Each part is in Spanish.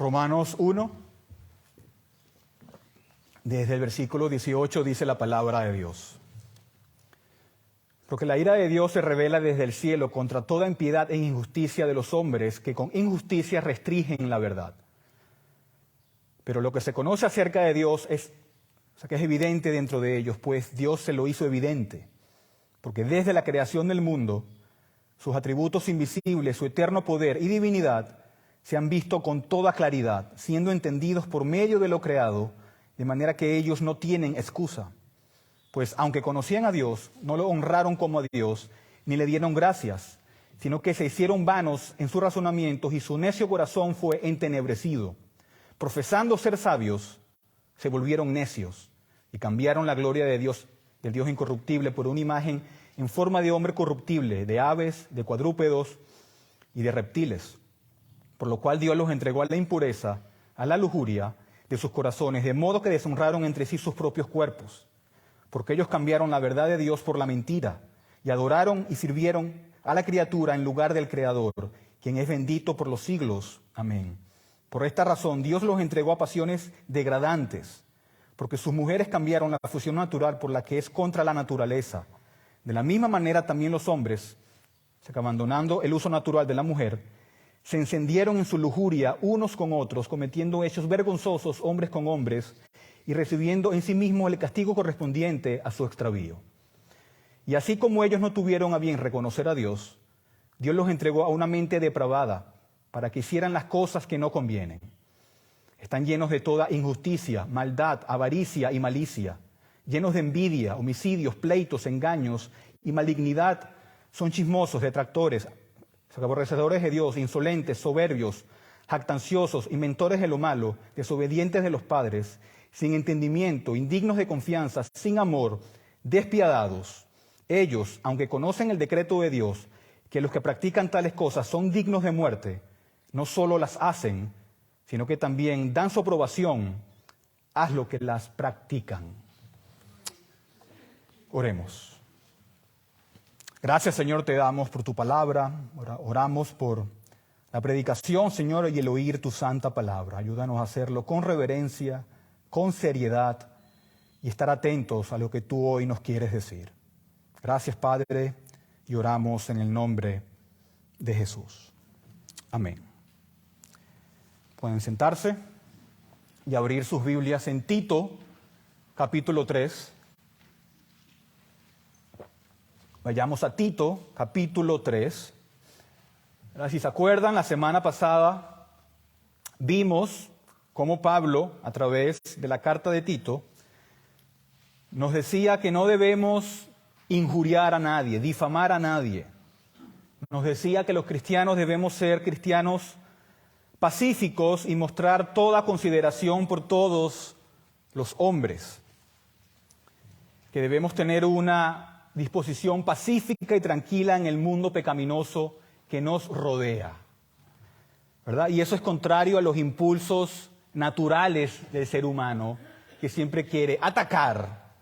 Romanos 1, desde el versículo 18 dice la palabra de Dios. Porque la ira de Dios se revela desde el cielo contra toda impiedad e injusticia de los hombres que con injusticia restringen la verdad. Pero lo que se conoce acerca de Dios que es evidente dentro de ellos, pues Dios se lo hizo evidente. Porque desde la creación del mundo, sus atributos invisibles, su eterno poder y divinidad se han visto con toda claridad, siendo entendidos por medio de lo creado, de manera que ellos no tienen excusa. Pues aunque conocían a Dios, no lo honraron como a Dios, ni le dieron gracias, sino que se hicieron vanos en sus razonamientos y su necio corazón fue entenebrecido. Profesando ser sabios, se volvieron necios y cambiaron la gloria de Dios, del Dios incorruptible, por una imagen en forma de hombre corruptible, de aves, de cuadrúpedos y de reptiles. Por lo cual Dios los entregó a la impureza, a la lujuria de sus corazones, de modo que deshonraron entre sí sus propios cuerpos. Porque ellos cambiaron la verdad de Dios por la mentira, y adoraron y sirvieron a la criatura en lugar del Creador, quien es bendito por los siglos. Amén. Por esta razón Dios los entregó a pasiones degradantes, porque sus mujeres cambiaron la fusión natural por la que es contra la naturaleza. De la misma manera también los hombres, abandonando el uso natural de la mujer, se encendieron en su lujuria unos con otros, cometiendo hechos vergonzosos hombres con hombres, y recibiendo en sí mismos el castigo correspondiente a su extravío. Y así como ellos no tuvieron a bien reconocer a Dios, Dios los entregó a una mente depravada para que hicieran las cosas que no convienen. Están llenos de toda injusticia, maldad, avaricia y malicia, llenos de envidia, homicidios, pleitos, engaños y malignidad. Son chismosos, detractores, aborrecedores de Dios, insolentes, soberbios, jactanciosos, inventores de lo malo, desobedientes de los padres, sin entendimiento, indignos de confianza, sin amor, despiadados. Ellos, aunque conocen el decreto de Dios, que los que practican tales cosas son dignos de muerte, no solo las hacen, sino que también dan su aprobación a los que las practican. Oremos. Gracias, Señor, te damos por tu palabra. Oramos por la predicación, Señor, y el oír tu santa palabra. Ayúdanos a hacerlo con reverencia, con seriedad y estar atentos a lo que tú hoy nos quieres decir. Gracias, Padre, y oramos en el nombre de Jesús. Amén. Pueden sentarse y abrir sus Biblias en Tito, capítulo 3. Vayamos a Tito, capítulo 3. Ahora, si se acuerdan, la semana pasada vimos cómo Pablo, a través de la carta de Tito, nos decía que no debemos injuriar a nadie, difamar a nadie. Nos decía que los cristianos debemos ser cristianos pacíficos y mostrar toda consideración por todos los hombres. Que debemos tener una disposición pacífica y tranquila en el mundo pecaminoso que nos rodea, ¿verdad? Y eso es contrario a los impulsos naturales del ser humano, que siempre quiere atacar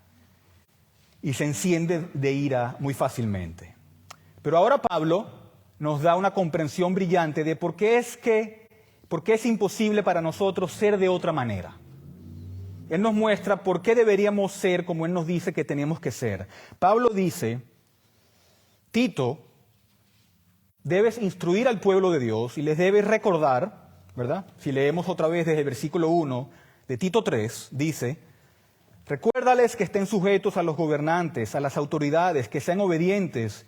y se enciende de ira muy fácilmente. Pero ahora Pablo nos da una comprensión brillante de por qué es imposible para nosotros ser de otra manera. Él nos muestra por qué deberíamos ser como Él nos dice que tenemos que ser. Pablo dice, Tito, debes instruir al pueblo de Dios y les debes recordar, ¿verdad? Si leemos otra vez desde el versículo 1 de Tito 3, dice, recuérdales que estén sujetos a los gobernantes, a las autoridades, que sean obedientes,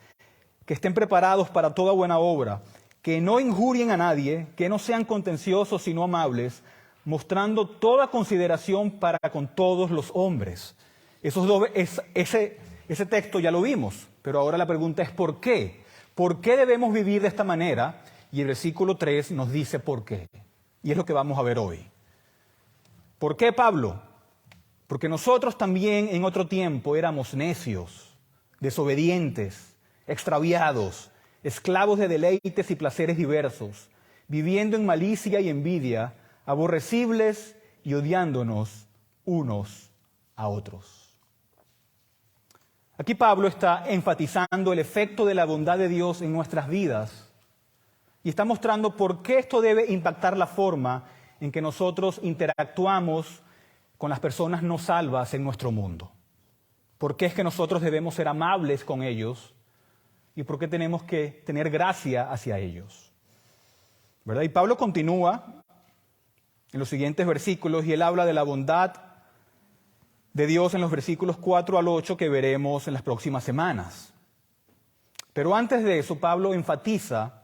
que estén preparados para toda buena obra, que no injurien a nadie, que no sean contenciosos sino amables, mostrando toda consideración para con todos los hombres. Ese texto ya lo vimos, pero ahora la pregunta es ¿por qué? ¿Por qué debemos vivir de esta manera? Y el versículo 3 nos dice por qué. Y es lo que vamos a ver hoy. ¿Por qué, Pablo? Porque nosotros también en otro tiempo éramos necios, desobedientes, extraviados, esclavos de deleites y placeres diversos, viviendo en malicia y envidia, aborrecibles y odiándonos unos a otros. Aquí Pablo está enfatizando el efecto de la bondad de Dios en nuestras vidas y está mostrando por qué esto debe impactar la forma en que nosotros interactuamos con las personas no salvas en nuestro mundo? ¿Por qué es que nosotros debemos ser amables con ellos? ¿Y por qué tenemos que tener gracia hacia ellos? ¿Verdad? Y Pablo continúa en los siguientes versículos y él habla de la bondad de Dios en los versículos 4 al 8 que veremos en las próximas semanas. Pero antes de eso, Pablo enfatiza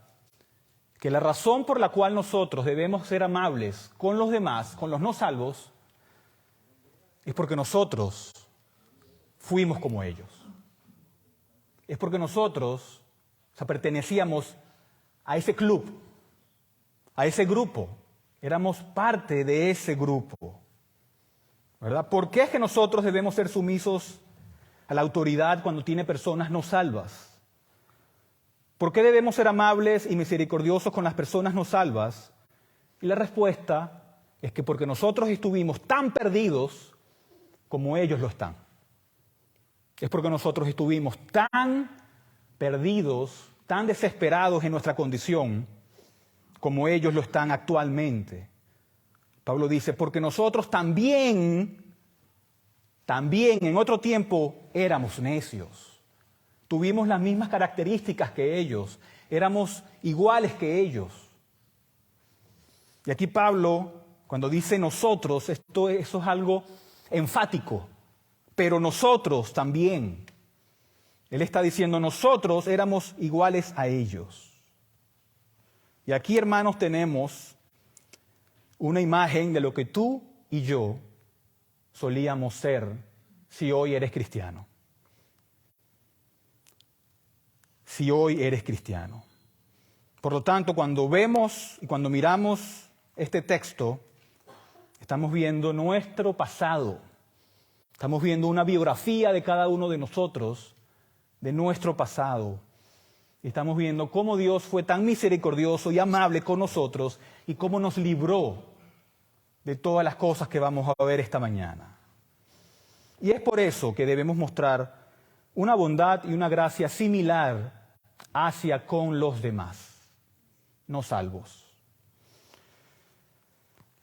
que la razón por la cual nosotros debemos ser amables con los demás, con los no salvos, es porque nosotros fuimos como ellos. Es porque nosotros, pertenecíamos a ese club, a ese grupo. Éramos parte de ese grupo, ¿verdad? ¿Por qué es que nosotros debemos ser sumisos a la autoridad cuando tiene personas no salvas? ¿Por qué debemos ser amables y misericordiosos con las personas no salvas? Y la respuesta es que porque nosotros estuvimos tan perdidos como ellos lo están. Es porque nosotros estuvimos tan perdidos, tan desesperados en nuestra condición, como ellos lo están actualmente. Pablo dice, porque nosotros también en otro tiempo éramos necios. Tuvimos las mismas características que ellos, éramos iguales que ellos. Y aquí Pablo, cuando dice nosotros, eso es algo enfático, pero nosotros también. Él está diciendo, nosotros éramos iguales a ellos. Y aquí, hermanos, tenemos una imagen de lo que tú y yo solíamos ser si hoy eres cristiano. Si hoy eres cristiano. Por lo tanto, cuando vemos y cuando miramos este texto, estamos viendo nuestro pasado. Estamos viendo una biografía de cada uno de nosotros, de nuestro pasado. Estamos viendo cómo Dios fue tan misericordioso y amable con nosotros y cómo nos libró de todas las cosas que vamos a ver esta mañana. Y es por eso que debemos mostrar una bondad y una gracia similar hacia con los demás, no salvos.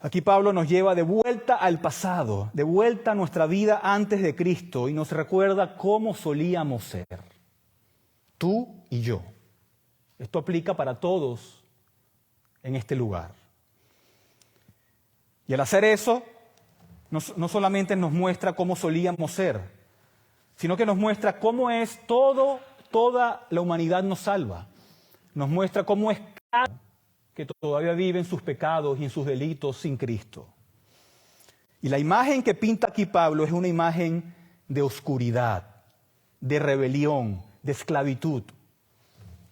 Aquí Pablo nos lleva de vuelta al pasado, de vuelta a nuestra vida antes de Cristo y nos recuerda cómo solíamos ser. Tú y yo. Esto aplica para todos en este lugar. Y al hacer eso, no solamente nos muestra cómo solíamos ser, sino que nos muestra cómo es toda la humanidad no salva. Nos muestra cómo es cada uno que todavía vive en sus pecados y en sus delitos sin Cristo. Y la imagen que pinta aquí Pablo es una imagen de oscuridad, de rebelión, de esclavitud.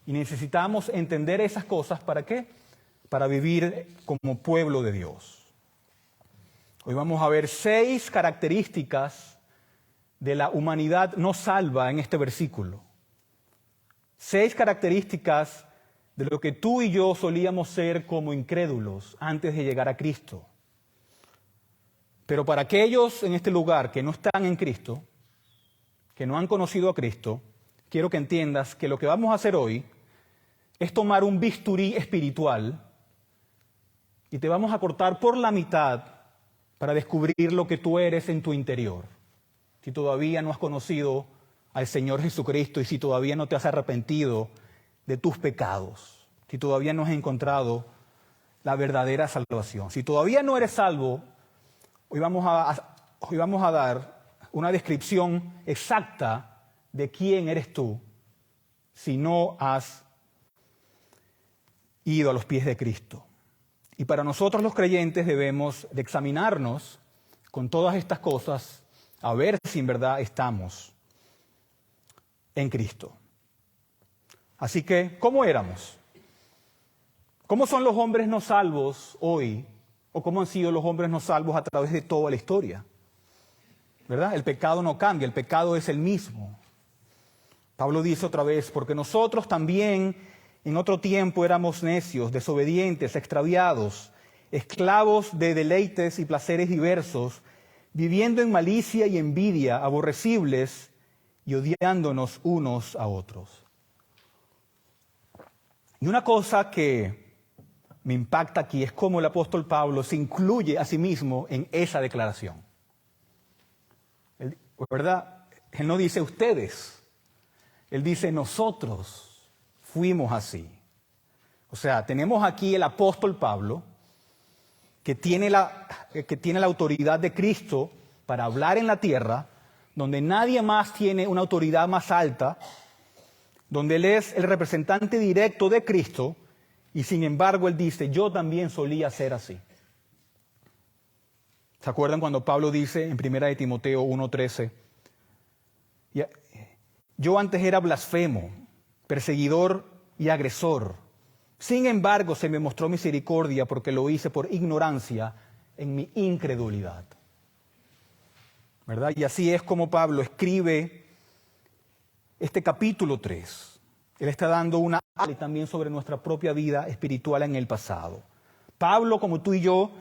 Y necesitamos entender esas cosas, ¿para qué? Para vivir como pueblo de Dios. Hoy vamos a ver 6 características de la humanidad no salva en este versículo. 6 características de lo que tú y yo solíamos ser como incrédulos antes de llegar a Cristo. Pero para aquellos en este lugar que no están en Cristo, que no han conocido a Cristo, quiero que entiendas que lo que vamos a hacer hoy es tomar un bisturí espiritual y te vamos a cortar por la mitad para descubrir lo que tú eres en tu interior. Si todavía no has conocido al Señor Jesucristo y si todavía no te has arrepentido de tus pecados, si todavía no has encontrado la verdadera salvación, si todavía no eres salvo, hoy vamos a dar una descripción exacta de quién eres tú si no has ido a los pies de Cristo. Y para nosotros los creyentes debemos de examinarnos con todas estas cosas a ver si en verdad estamos en Cristo. Así que, ¿cómo éramos? ¿Cómo son los hombres no salvos hoy? ¿O cómo han sido los hombres no salvos a través de toda la historia? ¿Verdad? El pecado no cambia, el pecado es el mismo. Pablo dice otra vez, porque nosotros también en otro tiempo éramos necios, desobedientes, extraviados, esclavos de deleites y placeres diversos, viviendo en malicia y envidia, aborrecibles y odiándonos unos a otros. Y una cosa que me impacta aquí es cómo el apóstol Pablo se incluye a sí mismo en esa declaración. ¿Verdad? Él no dice ustedes, él dice nosotros fuimos así. O sea, tenemos aquí el apóstol Pablo que tiene la autoridad de Cristo para hablar en la tierra, donde nadie más tiene una autoridad más alta, donde él es el representante directo de Cristo, y sin embargo él dice, yo también solía ser así. ¿Se acuerdan cuando Pablo dice en 1 de Timoteo 1:13? Yo antes era blasfemo, perseguidor y agresor. Sin embargo, se me mostró misericordia porque lo hice por ignorancia en mi incredulidad. ¿Verdad? Y así es como Pablo escribe este capítulo 3. Él está dando una y también sobre nuestra propia vida espiritual en el pasado. Pablo, como tú y yo,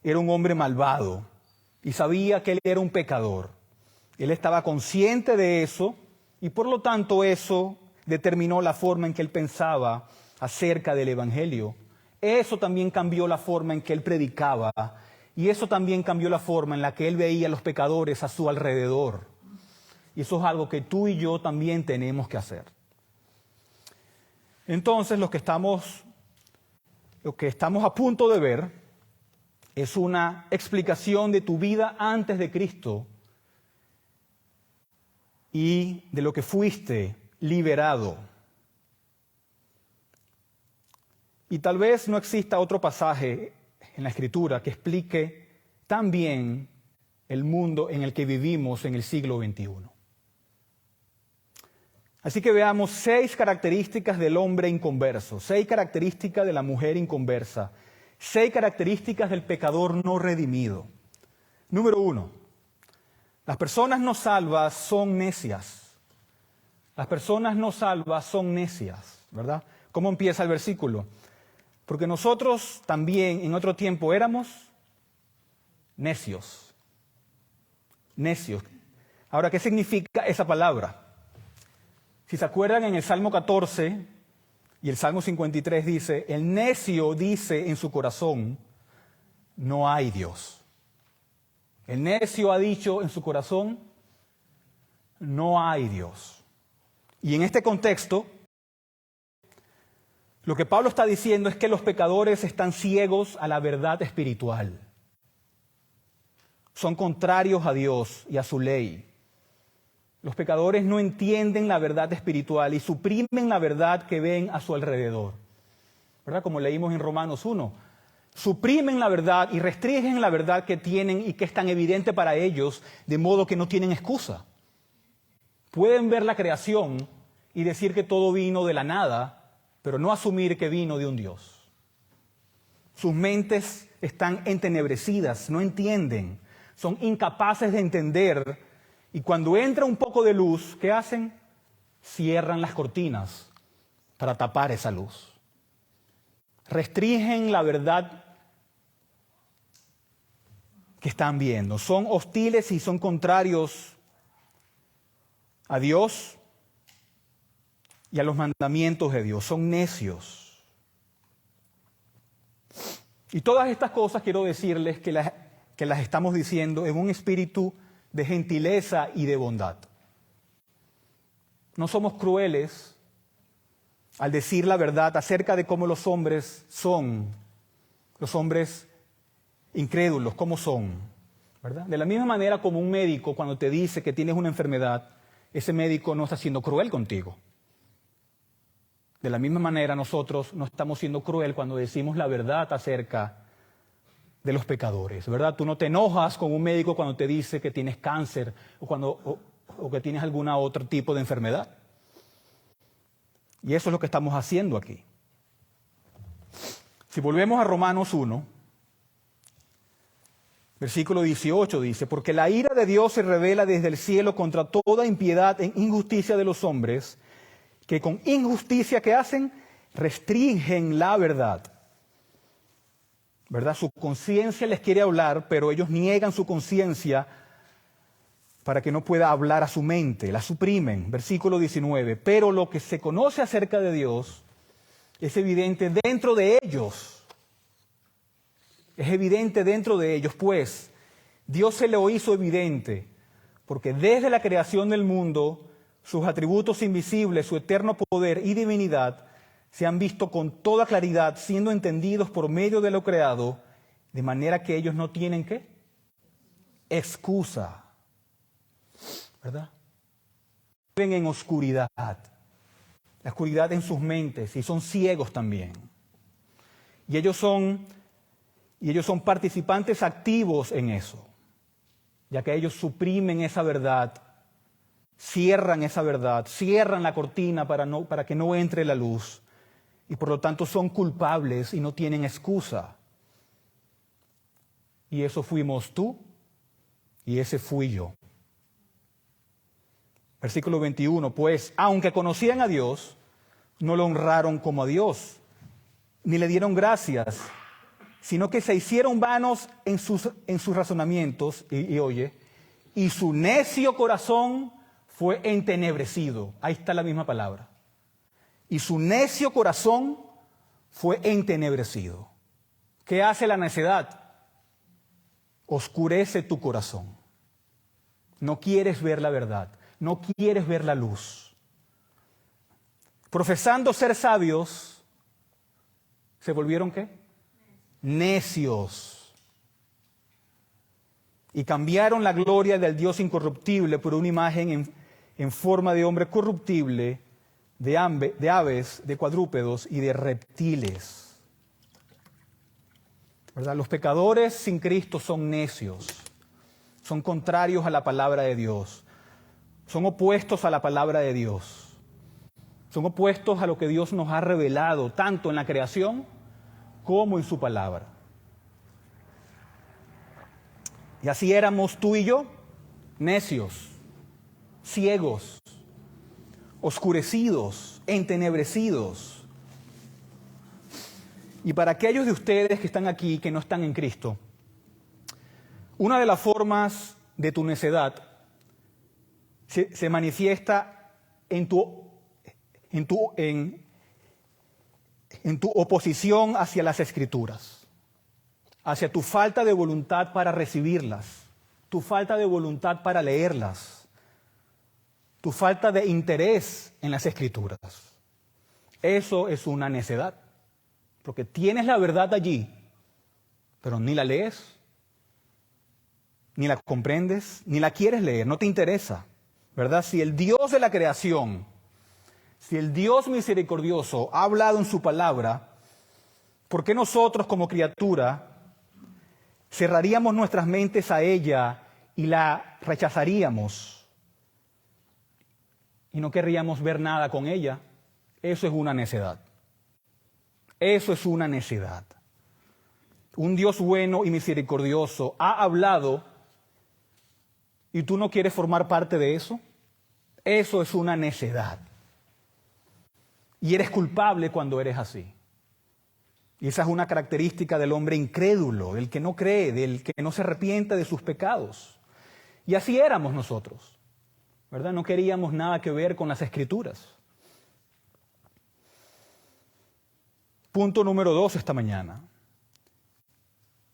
era un hombre malvado y sabía que él era un pecador. Él estaba consciente de eso y por lo tanto eso determinó la forma en que él pensaba acerca del Evangelio. Eso también cambió la forma en que él predicaba y eso también cambió la forma en la que él veía a los pecadores a su alrededor. Y eso es algo que tú y yo también tenemos que hacer. Entonces, lo que estamos a punto de ver es una explicación de tu vida antes de Cristo y de lo que fuiste liberado. Y tal vez no exista otro pasaje en la Escritura que explique tan bien el mundo en el que vivimos en el siglo XXI. Así que veamos 6 características del hombre inconverso, 6 características de la mujer inconversa, 6 características del pecador no redimido. Número 1, las personas no salvas son necias. Las personas no salvas son necias, ¿verdad? ¿Cómo empieza el versículo? Porque nosotros también en otro tiempo éramos necios. Necios. Ahora, ¿qué significa esa palabra? Si se acuerdan, en el Salmo 14 y el Salmo 53 dice, el necio dice en su corazón, no hay Dios. El necio ha dicho en su corazón, no hay Dios. Y en este contexto, lo que Pablo está diciendo es que los pecadores están ciegos a la verdad espiritual. Son contrarios a Dios y a su ley. Los pecadores no entienden la verdad espiritual y suprimen la verdad que ven a su alrededor. ¿Verdad? Como leímos en Romanos 1. Suprimen la verdad y restringen la verdad que tienen y que es tan evidente para ellos, de modo que no tienen excusa. Pueden ver la creación y decir que todo vino de la nada, pero no asumir que vino de un Dios. Sus mentes están entenebrecidas, no entienden, son incapaces de entender. Y cuando entra un poco de luz, ¿qué hacen? Cierran las cortinas para tapar esa luz. Restringen la verdad que están viendo. Son hostiles y son contrarios a Dios y a los mandamientos de Dios. Son necios. Y todas estas cosas quiero decirles que las estamos diciendo en un espíritu de gentileza y de bondad. No somos crueles al decir la verdad acerca de cómo los hombres son, los hombres incrédulos, cómo son, ¿verdad? De la misma manera como un médico cuando te dice que tienes una enfermedad, ese médico no está siendo cruel contigo. De la misma manera nosotros no estamos siendo cruel cuando decimos la verdad acerca de los pecadores, ¿verdad? Tú no te enojas con un médico cuando te dice que tienes cáncer o que tienes algún otro tipo de enfermedad. Y eso es lo que estamos haciendo aquí. Si volvemos a Romanos 1, versículo 18 dice, porque la ira de Dios se revela desde el cielo contra toda impiedad e injusticia de los hombres, que con injusticia que hacen, restringen la verdad. ¿Verdad? Su conciencia les quiere hablar, pero ellos niegan su conciencia para que no pueda hablar a su mente, la suprimen. Versículo 19, pero lo que se conoce acerca de Dios es evidente dentro de ellos, Es evidente dentro de ellos, pues Dios se lo hizo evidente, porque desde la creación del mundo, sus atributos invisibles, su eterno poder y divinidad, se han visto con toda claridad, siendo entendidos por medio de lo creado, de manera que ellos no tienen ¿qué? Excusa, ¿verdad? Viven en oscuridad, la oscuridad en sus mentes, y son ciegos también. Y ellos son participantes activos en eso, ya que ellos suprimen esa verdad, cierran esa verdad, cierran la cortina para que no entre la luz, y por lo tanto son culpables y no tienen excusa. Y eso fuimos tú y ese fui yo. Versículo 21, pues aunque conocían a Dios, no lo honraron como a Dios, ni le dieron gracias, sino que se hicieron vanos en sus razonamientos, y oye, y su necio corazón fue entenebrecido. Ahí está la misma palabra. Y su necio corazón fue entenebrecido. ¿Qué hace la necedad? Oscurece tu corazón. No quieres ver la verdad, no quieres ver la luz. Profesando ser sabios, ¿se volvieron qué? Necios. Y cambiaron la gloria del Dios incorruptible por una imagen en forma de hombre corruptible, de aves, de cuadrúpedos y de reptiles. ¿Verdad? Los pecadores sin Cristo son necios, son contrarios a la palabra de Dios, son opuestos a la palabra de Dios, son opuestos a lo que Dios nos ha revelado, tanto en la creación como en su palabra. Y así éramos tú y yo, necios, ciegos, oscurecidos, entenebrecidos. Y para aquellos de ustedes que están aquí, que no están en Cristo, una de las formas de tu necedad se manifiesta en tu oposición hacia las Escrituras, hacia tu falta de voluntad para recibirlas, tu falta de voluntad para leerlas, tu falta de interés en las Escrituras. Eso es una necedad, porque tienes la verdad allí, pero ni la lees, ni la comprendes, ni la quieres leer, no te interesa, ¿verdad? Si el Dios de la creación, si el Dios misericordioso ha hablado en su palabra, ¿por qué nosotros como criatura cerraríamos nuestras mentes a ella y la rechazaríamos y no querríamos ver nada con ella? Eso es una necedad. Eso es una necedad. Un Dios bueno y misericordioso ha hablado y tú no quieres formar parte de eso. Eso es una necedad. Y eres culpable cuando eres así. Y esa es una característica del hombre incrédulo, del que no cree, del que no se arrepiente de sus pecados. Y así éramos nosotros, ¿verdad? No queríamos nada que ver con las Escrituras. Punto número 2 esta mañana.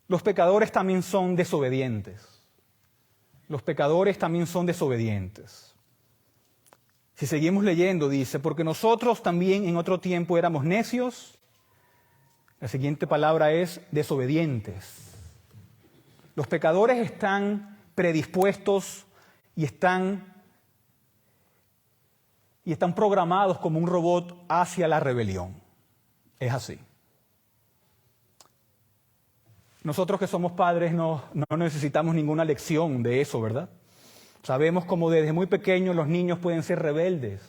Los pecadores también son desobedientes. Los pecadores también son desobedientes. Si seguimos leyendo, dice, porque nosotros también en otro tiempo éramos necios. La siguiente palabra es desobedientes. Los pecadores están predispuestos y están programados como un robot hacia la rebelión. Es así. Nosotros que somos padres no necesitamos ninguna lección de eso, ¿verdad? Sabemos cómo desde muy pequeños los niños pueden ser rebeldes,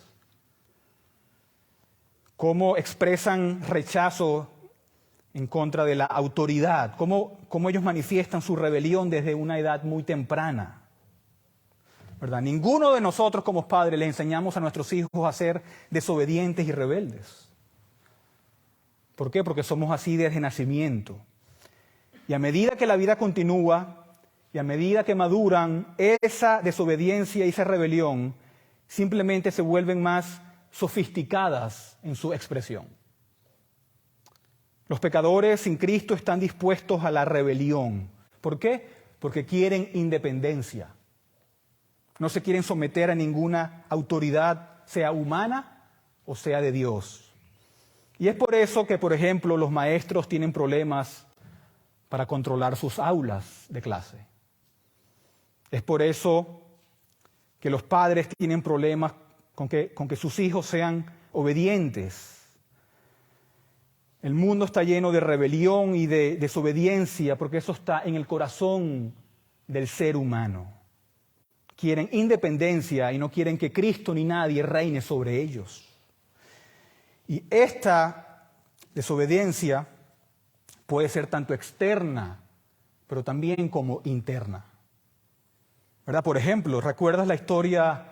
cómo expresan rechazo en contra de la autoridad, cómo ellos manifiestan su rebelión desde una edad muy temprana, ¿verdad? Ninguno de nosotros como padres le enseñamos a nuestros hijos a ser desobedientes y rebeldes. ¿Por qué? Porque somos así desde nacimiento. Y a medida que la vida continúa, y a medida que maduran, esa desobediencia y esa rebelión simplemente se vuelven más sofisticadas en su expresión. Los pecadores sin Cristo están dispuestos a la rebelión. ¿Por qué? Porque quieren independencia. No se quieren someter a ninguna autoridad, sea humana o sea de Dios. Y es por eso que, por ejemplo, los maestros tienen problemas para controlar sus aulas de clase. Es por eso que los padres tienen problemas con que sus hijos sean obedientes. El mundo está lleno de rebelión y de desobediencia porque eso está en el corazón del ser humano. Quieren independencia y no quieren que Cristo ni nadie reine sobre ellos. Y esta desobediencia puede ser tanto externa, pero también como interna. ¿Verdad? Por ejemplo, ¿recuerdas la historia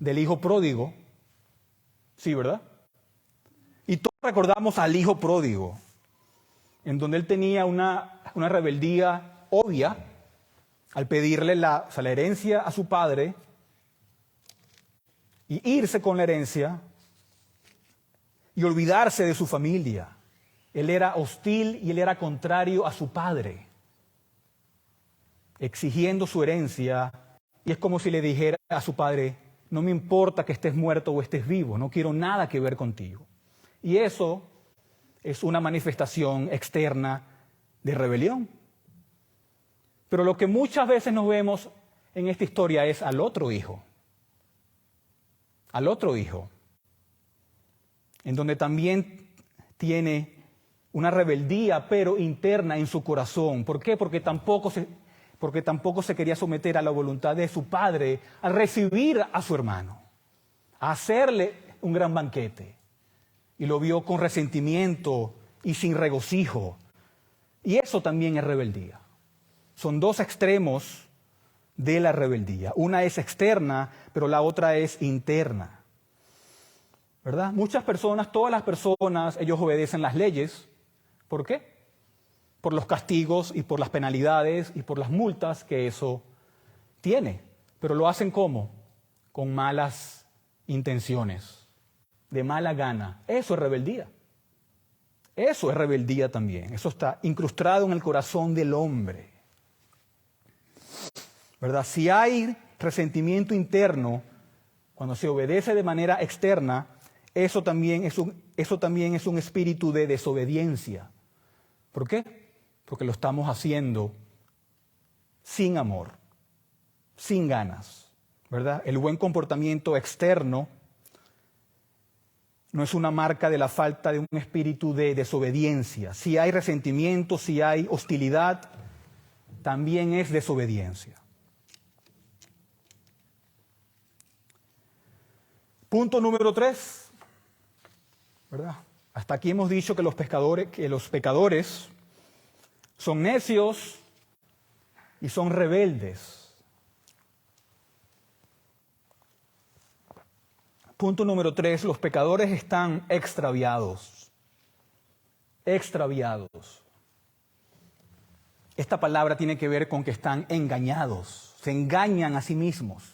del hijo pródigo? Sí, ¿verdad? Y todos recordamos al hijo pródigo, en donde él tenía una rebeldía obvia al pedirle la herencia a su padre y irse con la herencia y olvidarse de su familia. Él era hostil y él era contrario a su padre, exigiendo su herencia, y es como si le dijera a su padre: no me importa que estés muerto o estés vivo, no quiero nada que ver contigo. Y eso es una manifestación externa de rebelión. Pero lo que muchas veces nos vemos en esta historia es al otro hijo, en donde también tiene una rebeldía, pero interna en su corazón. ¿Por qué? Porque tampoco se quería someter a la voluntad de su padre al recibir a su hermano, a hacerle un gran banquete. Y lo vio con resentimiento y sin regocijo. Y eso también es rebeldía. Son dos extremos de la rebeldía. Una es externa, pero la otra es interna. ¿Verdad? Muchas personas, todas las personas, ellos obedecen las leyes. ¿Por qué? Por los castigos y por las penalidades y por las multas que eso tiene. Pero lo hacen ¿cómo? Con malas intenciones, de mala gana. Eso es rebeldía. Eso es rebeldía también. Eso está incrustado en el corazón del hombre. ¿Verdad? Si hay resentimiento interno, cuando se obedece de manera externa, eso también es un espíritu de desobediencia. ¿Por qué? Porque lo estamos haciendo sin amor, sin ganas, ¿verdad? El buen comportamiento externo no es una marca de la falta de un espíritu de desobediencia. Si hay resentimiento, si hay hostilidad, también es desobediencia. Punto número 3, ¿verdad? Hasta aquí hemos dicho que los pecadores son necios y son rebeldes. Punto número 3, los pecadores están extraviados. Extraviados. Esta palabra tiene que ver con que están engañados, se engañan a sí mismos.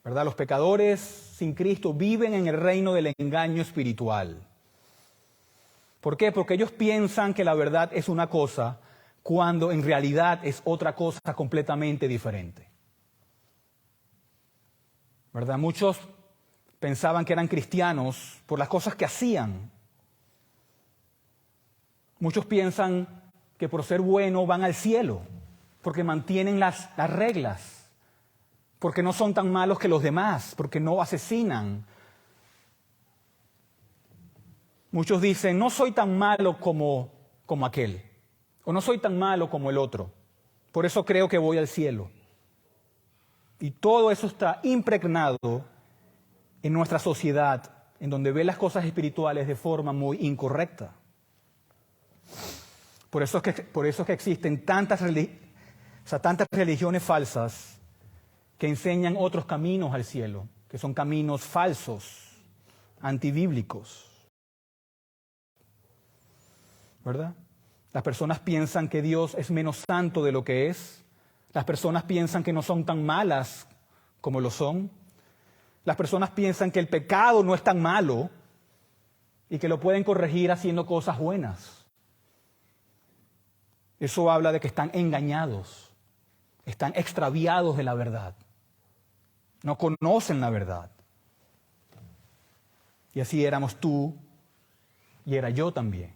¿Verdad? Los pecadores sin Cristo viven en el reino del engaño espiritual. ¿Por qué? Porque ellos piensan que la verdad es una cosa cuando en realidad es otra cosa completamente diferente. ¿Verdad? Muchos pensaban que eran cristianos por las cosas que hacían. Muchos piensan que por ser buenos van al cielo, porque mantienen las reglas. Porque no son tan malos que los demás, porque no asesinan. Muchos dicen, no soy tan malo como aquel, o no soy tan malo como el otro, por eso creo que voy al cielo. Y todo eso está impregnado en nuestra sociedad, en donde ve las cosas espirituales de forma muy incorrecta. Por eso es que existen tantas religiones falsas que enseñan otros caminos al cielo, que son caminos falsos, antibíblicos. ¿Verdad? Las personas piensan que Dios es menos santo de lo que es. Las personas piensan que no son tan malas como lo son. Las personas piensan que el pecado no es tan malo. y que lo pueden corregir haciendo cosas buenas. Eso habla de que están engañados, están extraviados de la verdad, no conocen la verdad. Y así éramos tú y era yo también.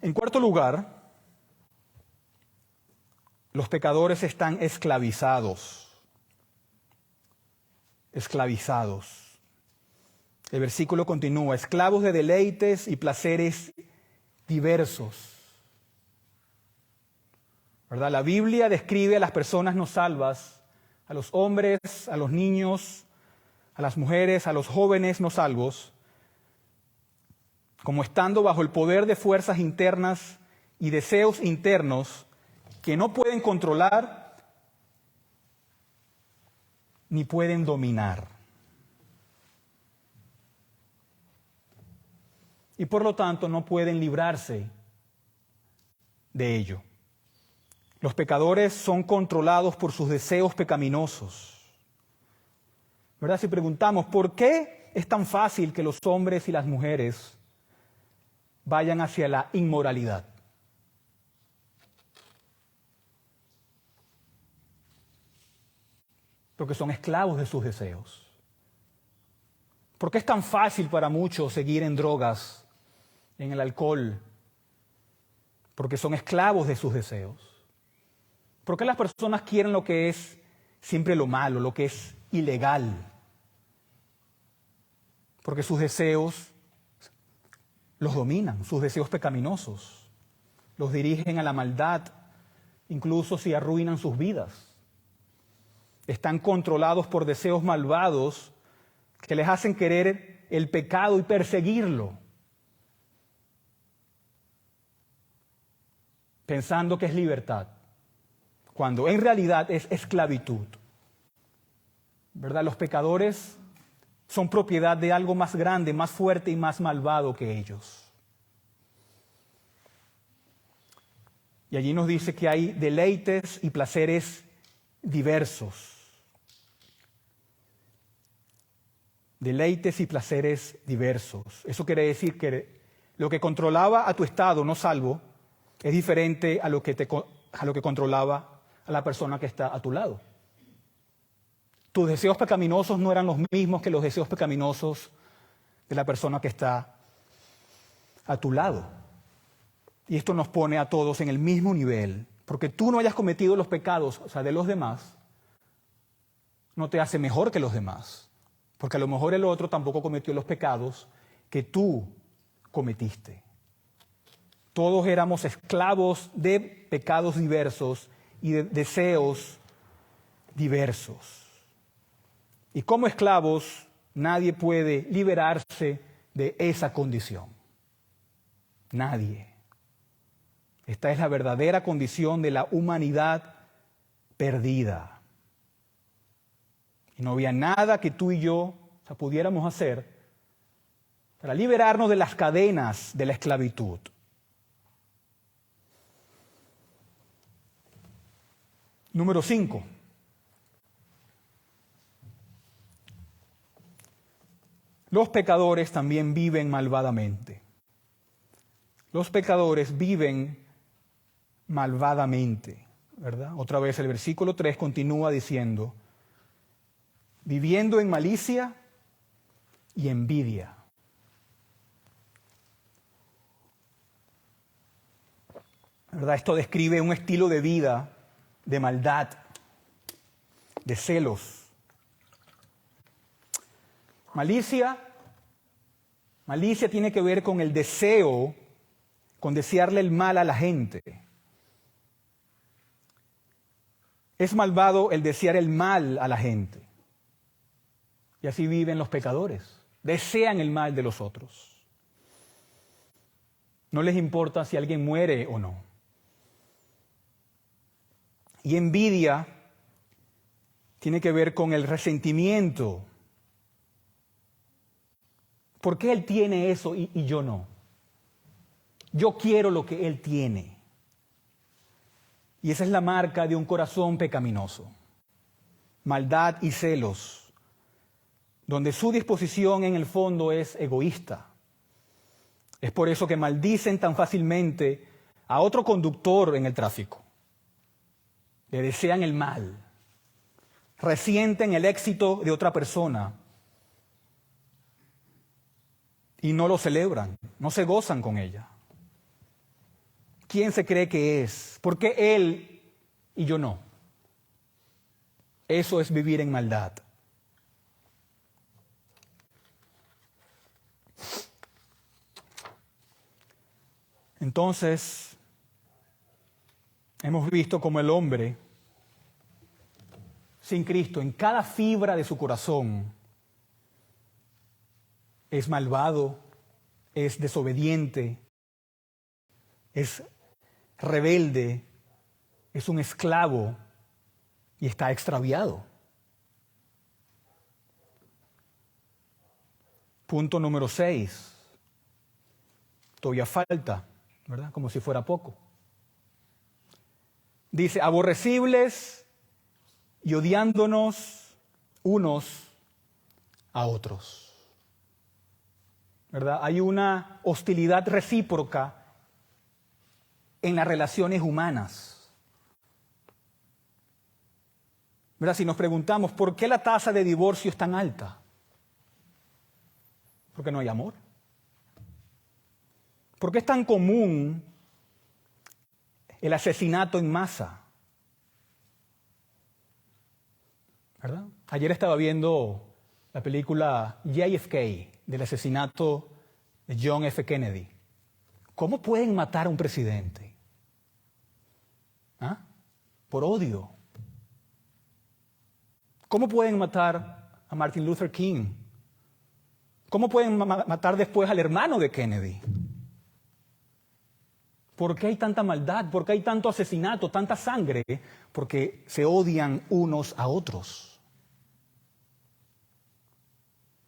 En cuarto lugar, los pecadores están esclavizados. Esclavizados. El versículo continúa, esclavos de deleites y placeres diversos. ¿Verdad? La Biblia describe a las personas no salvas, a los hombres, a los niños, a las mujeres, a los jóvenes no salvos, como estando bajo el poder de fuerzas internas y deseos internos que no pueden controlar ni pueden dominar. Y por lo tanto no pueden librarse de ello. Los pecadores son controlados por sus deseos pecaminosos. ¿Verdad? Si preguntamos, ¿por qué es tan fácil que los hombres y las mujeres vayan hacia la inmoralidad? Porque son esclavos de sus deseos. ¿Por qué es tan fácil para muchos seguir en drogas, en el alcohol? Porque son esclavos de sus deseos. ¿Por qué las personas quieren lo que es siempre lo malo, lo que es ilegal? Porque sus deseos los dominan, sus deseos pecaminosos. Los dirigen a la maldad, incluso si arruinan sus vidas. Están controlados por deseos malvados que les hacen querer el pecado y perseguirlo, pensando que es libertad, cuando en realidad es esclavitud. ¿Verdad? Los pecadores son propiedad de algo más grande, más fuerte y más malvado que ellos. Y allí nos dice que hay deleites y placeres diversos. Deleites y placeres diversos. Eso quiere decir que lo que controlaba a tu estado no salvo es diferente a lo que controlaba a la persona que está a tu lado. Tus deseos pecaminosos no eran los mismos que los deseos pecaminosos de la persona que está a tu lado. Y esto nos pone a todos en el mismo nivel, porque tú no hayas cometido los pecados, de los demás, no te hace mejor que los demás. Porque a lo mejor el otro tampoco cometió los pecados que tú cometiste. Todos éramos esclavos de pecados diversos y de deseos diversos. Y como esclavos, nadie puede liberarse de esa condición. Nadie. Esta es la verdadera condición de la humanidad perdida. Y no había nada que tú y yo pudiéramos hacer para liberarnos de las cadenas de la esclavitud. Número 5. Los pecadores también viven malvadamente. Los pecadores viven malvadamente, ¿verdad? Otra vez el versículo 3 continúa diciendo, viviendo en malicia y envidia. ¿Verdad? Esto describe un estilo de vida de maldad, de celos. Malicia tiene que ver con el deseo, con desearle el mal a la gente. Es malvado el desear el mal a la gente. Y así viven los pecadores. Desean el mal de los otros. No les importa si alguien muere o no. Y envidia tiene que ver con el resentimiento. ¿Por qué él tiene eso y yo no? Yo quiero lo que él tiene. Y esa es la marca de un corazón pecaminoso. Maldad y celos donde su disposición en el fondo es egoísta. Es por eso que maldicen tan fácilmente a otro conductor en el tráfico. Le desean el mal, resienten el éxito de otra persona y no lo celebran, no se gozan con ella. ¿Quién se cree que es? ¿Por qué él y yo no? Eso es vivir en maldad. Entonces, hemos visto cómo el hombre sin Cristo, en cada fibra de su corazón, es malvado, es desobediente, es rebelde, es un esclavo y está extraviado. Punto número 6. Todavía falta, ¿verdad? Como si fuera poco. Dice, aborrecibles y odiándonos unos a otros. ¿Verdad? Hay una hostilidad recíproca en las relaciones humanas. ¿Verdad? Si nos preguntamos, ¿por qué la tasa de divorcio es tan alta? Porque no hay amor. ¿Por qué es tan común el asesinato en masa? ¿Verdad? Ayer estaba viendo la película JFK, del asesinato de John F. Kennedy. ¿Cómo pueden matar a un presidente? ¿Ah? Por odio. ¿Cómo pueden matar a Martin Luther King? ¿Cómo pueden matar después al hermano de Kennedy? ¿Por qué hay tanta maldad? ¿Por qué hay tanto asesinato, tanta sangre? Porque se odian unos a otros.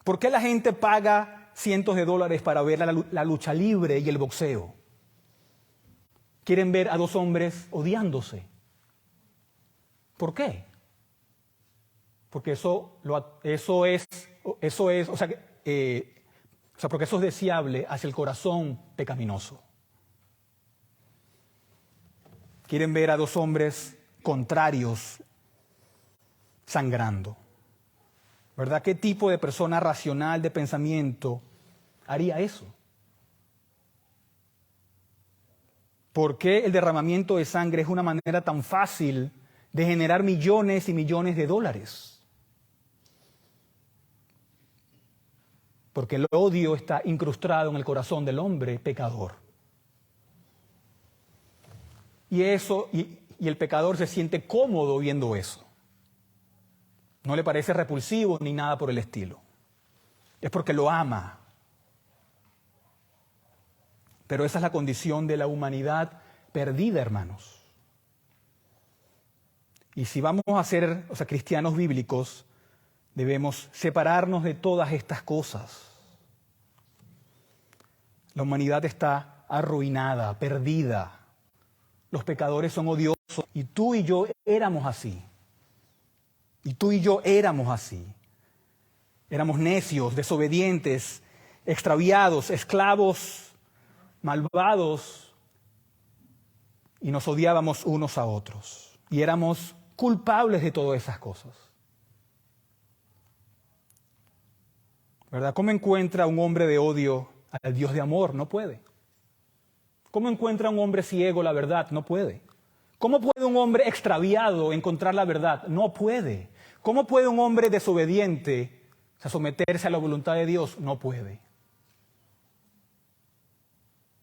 ¿Por qué la gente paga cientos de dólares para ver la lucha libre y el boxeo? Quieren ver a dos hombres odiándose. ¿Por qué? Porque porque eso es deseable hacia el corazón pecaminoso. Quieren ver a dos hombres contrarios sangrando. ¿Verdad? ¿Qué tipo de persona racional de pensamiento haría eso? ¿Por qué el derramamiento de sangre es una manera tan fácil de generar millones y millones de dólares? Porque el odio está incrustado en el corazón del hombre pecador. Y el pecador se siente cómodo viendo eso. No le parece repulsivo ni nada por el estilo. Es porque lo ama. Pero esa es la condición de la humanidad perdida, hermanos. Y si vamos a ser cristianos bíblicos, debemos separarnos de todas estas cosas. La humanidad está arruinada, perdida. Los pecadores son odiosos y tú y yo éramos así. Y tú y yo éramos así. Éramos necios, desobedientes, extraviados, esclavos, malvados, y nos odiábamos unos a otros. Y éramos culpables de todas esas cosas. ¿Verdad? ¿Cómo encuentra un hombre de odio al Dios de amor? No puede. ¿Cómo encuentra un hombre ciego la verdad? No puede. ¿Cómo puede un hombre extraviado encontrar la verdad? No puede. ¿Cómo puede un hombre desobediente someterse a la voluntad de Dios? No puede.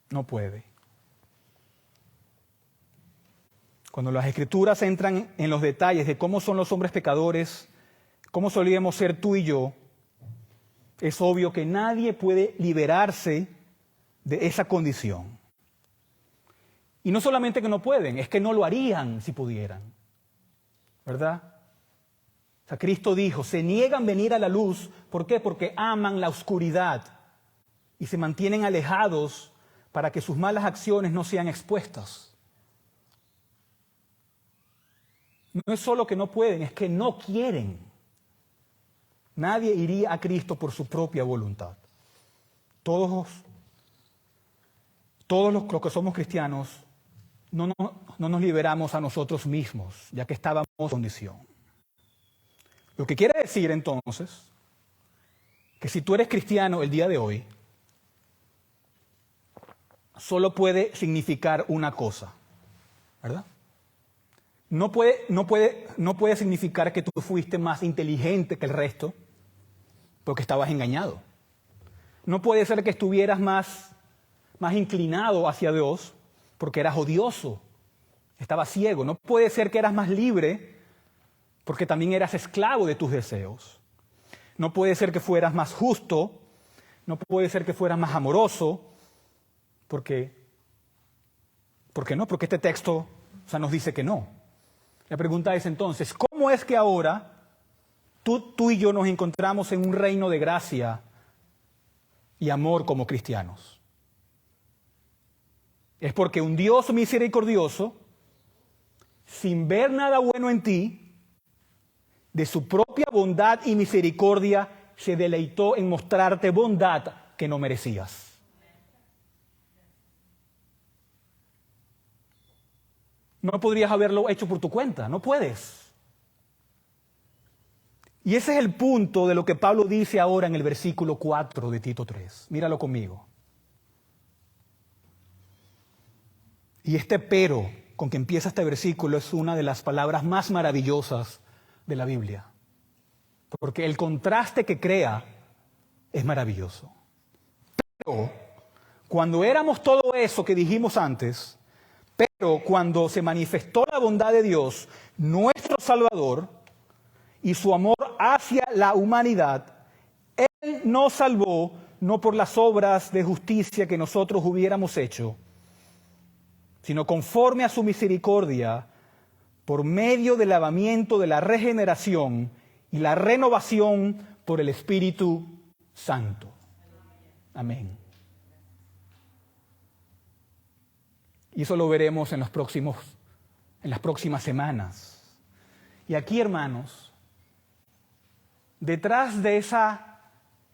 No puede. Cuando las Escrituras entran en los detalles de cómo son los hombres pecadores, cómo solíamos ser tú y yo, es obvio que nadie puede liberarse de esa condición. Y no solamente que no pueden, es que no lo harían si pudieran. ¿Verdad? Cristo dijo, se niegan venir a la luz. ¿Por qué? Porque aman la oscuridad y se mantienen alejados para que sus malas acciones no sean expuestas. No es solo que no pueden, es que no quieren. Nadie iría a Cristo por su propia voluntad. Todos los que somos cristianos no nos liberamos a nosotros mismos, ya que estábamos en condición. Lo que quiere decir entonces que si tú eres cristiano el día de hoy, solo puede significar una cosa, ¿verdad? No puede significar que tú fuiste más inteligente que el resto porque estabas engañado. No puede ser que estuvieras más inclinado hacia Dios porque eras odioso, estabas ciego. No puede ser que eras más libre porque también eras esclavo de tus deseos. No puede ser que fueras más justo, no puede ser que fueras más amoroso, ¿por qué no? Porque este texto nos dice que no. La pregunta es entonces, ¿cómo es que ahora tú y yo nos encontramos en un reino de gracia y amor como cristianos? Es porque un Dios misericordioso, sin ver nada bueno en ti, de su propia bondad y misericordia, se deleitó en mostrarte bondad que no merecías. No podrías haberlo hecho por tu cuenta, no puedes. Y ese es el punto de lo que Pablo dice ahora en el versículo 4 de Tito 3. Míralo conmigo. Y este pero con que empieza este versículo es una de las palabras más maravillosas de la Biblia. Porque el contraste que crea es maravilloso. Pero cuando éramos todo eso que dijimos antes, pero cuando se manifestó la bondad de Dios, nuestro Salvador, y su amor hacia la humanidad, Él nos salvó no por las obras de justicia que nosotros hubiéramos hecho, sino conforme a su misericordia, por medio del lavamiento de la regeneración y la renovación por el Espíritu Santo. Amén. Y eso lo veremos en las próximas semanas. Y aquí, hermanos, detrás de esa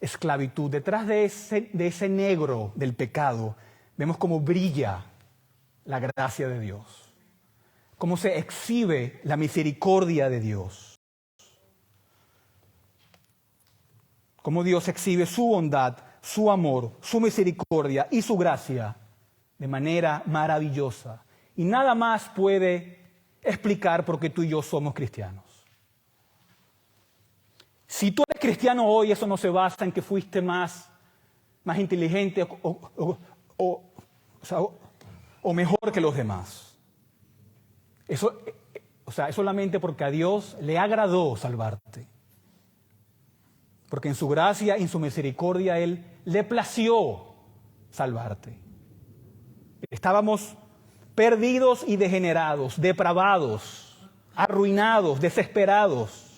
esclavitud, detrás de ese negro del pecado, vemos cómo brilla la gracia de Dios, cómo se exhibe la misericordia de Dios, cómo Dios exhibe su bondad, su amor, su misericordia y su gracia de manera maravillosa. Y nada más puede explicar por qué tú y yo somos cristianos. Si tú eres cristiano hoy, eso no se basa en que fuiste más inteligente o mejor que los demás. Eso es solamente porque a Dios le agradó salvarte. Porque en su gracia y en su misericordia Él le plació salvarte. Estábamos perdidos y degenerados, depravados, arruinados, desesperados.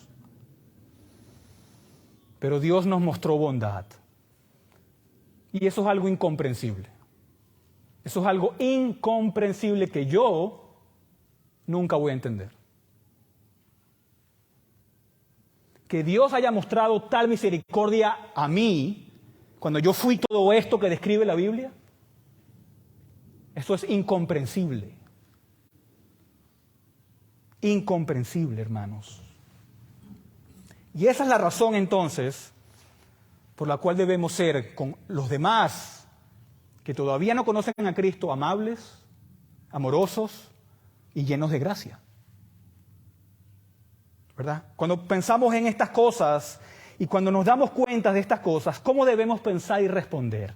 Pero Dios nos mostró bondad. Y eso es algo incomprensible. Eso es algo incomprensible que yo nunca voy a entender. Que Dios haya mostrado tal misericordia a mí, cuando yo fui todo esto que describe la Biblia, eso es incomprensible. Incomprensible, hermanos. Y esa es la razón entonces por la cual debemos ser con los demás que todavía no conocen a Cristo amables, amorosos y llenos de gracia. ¿Verdad? Cuando pensamos en estas cosas y cuando nos damos cuenta de estas cosas, ¿cómo debemos pensar y responder?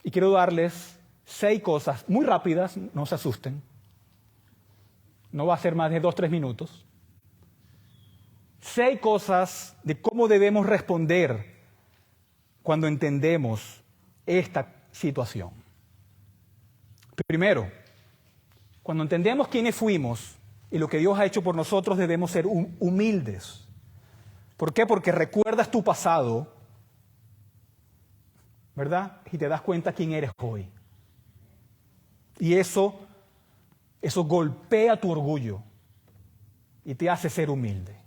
Y quiero darles 6 cosas muy rápidas, no se asusten. No va a ser más de 2-3 minutos. 6 cosas de cómo debemos responder cuando entendemos esta situación. Primero, cuando entendemos quiénes fuimos y lo que Dios ha hecho por nosotros, debemos ser humildes. ¿Por qué? Porque recuerdas tu pasado, ¿verdad? Y te das cuenta quién eres hoy. Y eso golpea tu orgullo y te hace ser humilde.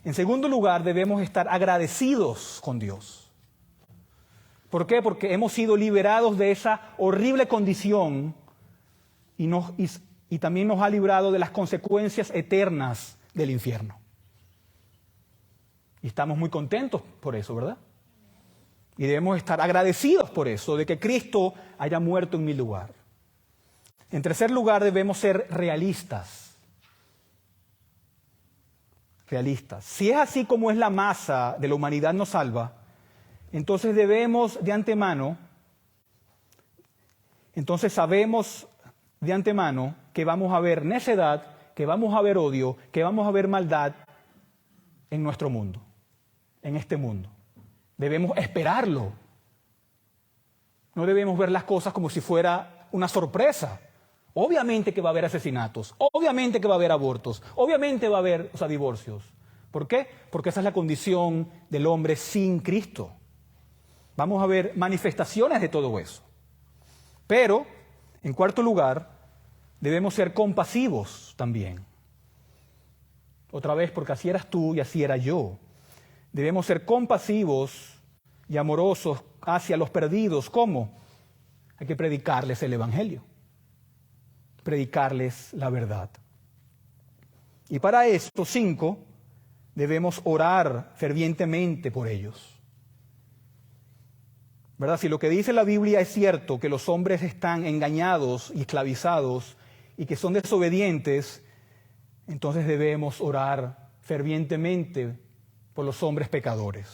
En segundo lugar, debemos estar agradecidos con Dios. ¿Por qué? Porque hemos sido liberados de esa horrible condición y también nos ha librado de las consecuencias eternas del infierno. Y estamos muy contentos por eso, ¿verdad? Y debemos estar agradecidos por eso, de que Cristo haya muerto en mi lugar. En tercer lugar, debemos ser realistas. Realistas. Si es así como es la masa de la humanidad nos salva, entonces debemos de antemano, entonces sabemos de antemano que vamos a ver necedad, que vamos a ver odio, que vamos a ver maldad en nuestro mundo, en este mundo. Debemos esperarlo. No debemos ver las cosas como si fuera una sorpresa. Obviamente que va a haber asesinatos, obviamente que va a haber abortos, obviamente va a haber divorcios. ¿Por qué? Porque esa es la condición del hombre sin Cristo. Vamos a ver manifestaciones de todo eso. Pero, en cuarto lugar, debemos ser compasivos también. Otra vez, porque así eras tú y así era yo. Debemos ser compasivos y amorosos hacia los perdidos. ¿Cómo? Hay que predicarles el Evangelio. Predicarles la verdad. Y para esto, 5, debemos orar fervientemente por ellos. ¿Verdad? Si lo que dice la Biblia es cierto, que los hombres están engañados y esclavizados y que son desobedientes, entonces debemos orar fervientemente por los hombres pecadores.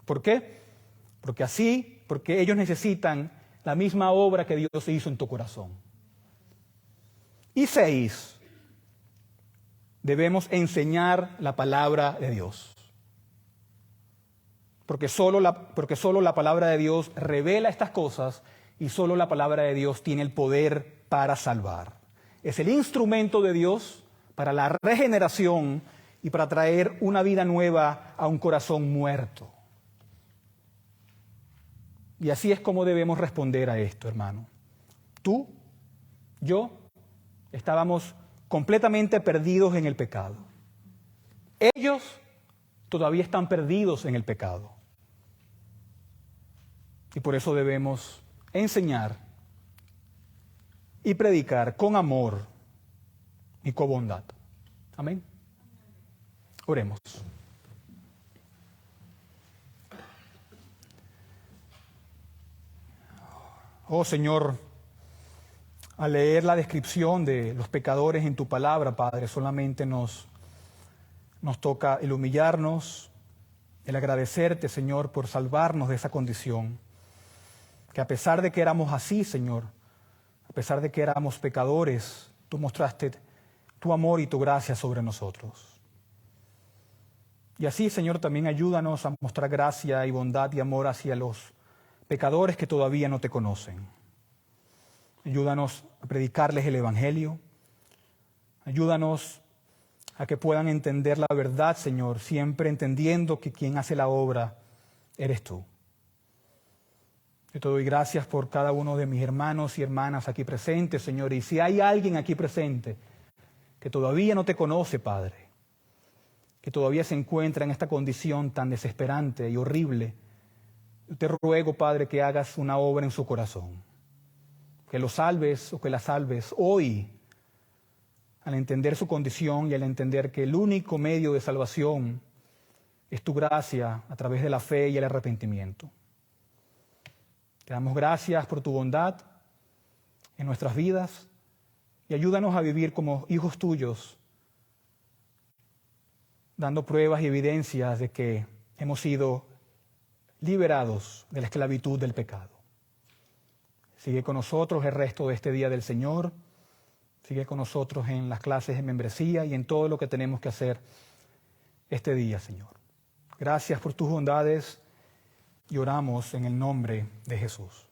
¿Por qué? Porque ellos necesitan la misma obra que Dios hizo en tu corazón. Y 6, debemos enseñar la palabra de Dios. Porque solo la palabra de Dios revela estas cosas y solo la palabra de Dios tiene el poder para salvar. Es el instrumento de Dios para la regeneración y para traer una vida nueva a un corazón muerto. Y así es como debemos responder a esto, hermano. Tú, yo, estábamos completamente perdidos en el pecado. Ellos todavía están perdidos en el pecado. Y por eso debemos enseñar y predicar con amor y con bondad. Amén. Oremos. Oh Señor, al leer la descripción de los pecadores en tu palabra, Padre, solamente nos toca el humillarnos, el agradecerte, Señor, por salvarnos de esa condición. Que a pesar de que éramos así, Señor, a pesar de que éramos pecadores, tú mostraste tu amor y tu gracia sobre nosotros. Y así, Señor, también ayúdanos a mostrar gracia y bondad y amor hacia los pecadores que todavía no te conocen. Ayúdanos a predicarles el Evangelio. Ayúdanos a que puedan entender la verdad, Señor, siempre entendiendo que quien hace la obra eres tú. Yo te doy gracias por cada uno de mis hermanos y hermanas aquí presentes, Señor. Y si hay alguien aquí presente que todavía no te conoce, Padre, que todavía se encuentra en esta condición tan desesperante y horrible, yo te ruego, Padre, que hagas una obra en su corazón. Que lo salves o que la salves hoy, al entender su condición y al entender que el único medio de salvación es tu gracia a través de la fe y el arrepentimiento. Te damos gracias por tu bondad en nuestras vidas y ayúdanos a vivir como hijos tuyos, dando pruebas y evidencias de que hemos sido liberados de la esclavitud del pecado. Sigue con nosotros el resto de este día del Señor. Sigue con nosotros en las clases de membresía y en todo lo que tenemos que hacer este día, Señor. Gracias por tus bondades y oramos en el nombre de Jesús.